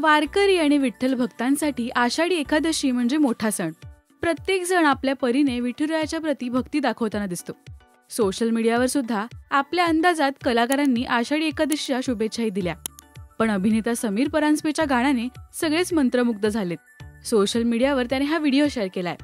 वारकरी आणि विठ्ठल भक्तांसाठी आषाढी एकादशी म्हणजे मोठा सण. प्रत्येक जण आपल्या परीने विठुरायाच्या प्रती भक्ती दाखवताना दिसतो. सोशल मीडियावर सुद्धा आपल्या अंदाजात कलाकारांनी आषाढी एकादशीच्या शुभेच्छाही दिल्या. पण अभिनेता समीर परांजपेच्या गाण्याने सगळेच मंत्रमुग्ध झालेत. सोशल मीडियावर त्याने हा व्हिडिओ शेअर केलाय.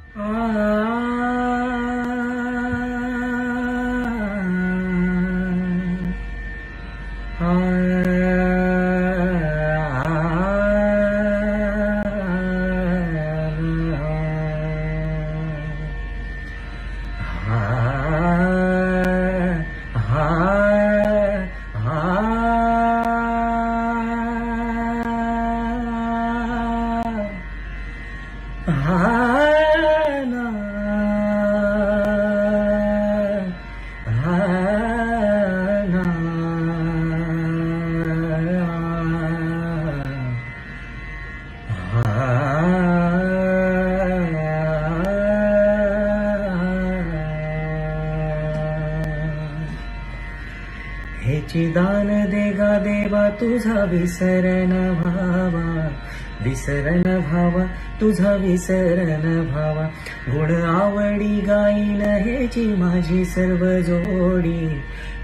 हेची दान देगा देवा तुझा विसरण भावा, विसरण भावा तुझा विसरण भावा. गुण आवडी गाईन हेची माझी सर्व जोडी,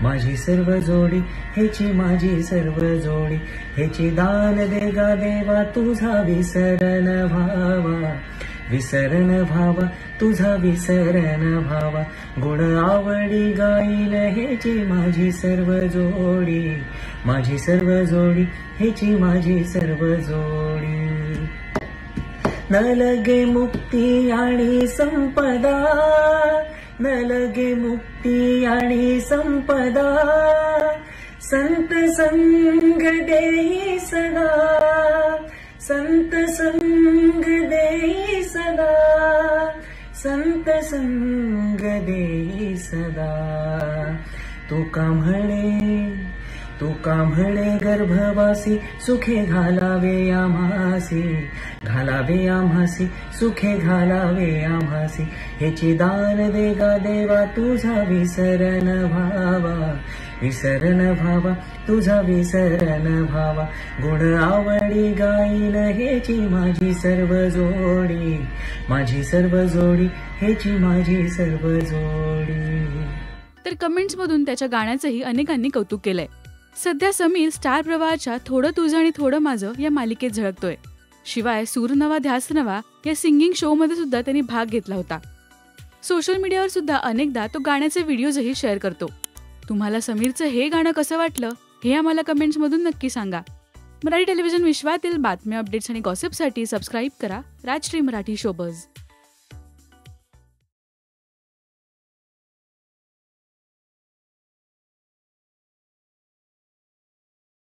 माझी सर्व जोडी हेची माझी सर्व जोडी. हेची दान देगा देवा तुझा विसरण भावा, विसरण भावा तुझा विसरण भावा. गुण आवडी गाईन हेची माझी सर्व जोडी, माझी सर्व जोडी हेची माझी सर्व जोडी. न लगे मुक्ती आणि संपदा, न लगे मुक्ती आणि संपदा. संत संग देई सदा, संत संग देई सदा, संत संग देई सदा. तुका म्हणे गर्भवासी सुखे घालावे आम्हासी, घालावे आम्हासी सुखे घालावे आम्हासी. हेची दान देगा देवा तुझा विसरण भावा, विसरण भावा तुझा विसरण भावा. गुण आवडी गाईन हेची माझी सर्व जोडी, माझी सर्व जोडी हेची माझी सर्व जोडी. तर कमेंट्स मधून त्याच्या गाण्याचंही अनेकांनी कौतुक केलंय. सध्या समीर स्टार प्रवाहाच्या थोडं तुझं आणि थोडं माझं या मालिकेत झळकतोय. शिवाय सूर नवा ध्यास नवा या सिंगिंग शो मध्ये सुद्धा त्यांनी भाग घेतला होता. सोशल मीडियावर सुद्धा अनेकदा तो गाण्याचे व्हिडिओजही शेअर करतो. तुम्हाला समीरचं हे गाणं कसं वाटलं हे आम्हाला कमेंट्स मधून नक्की सांगा. मराठी टेलिव्हिजन विश्वातील बातम्या, अपडेट्स आणि गॉसिपसाठी सबस्क्राईब करा राजश्री मराठी शोबज.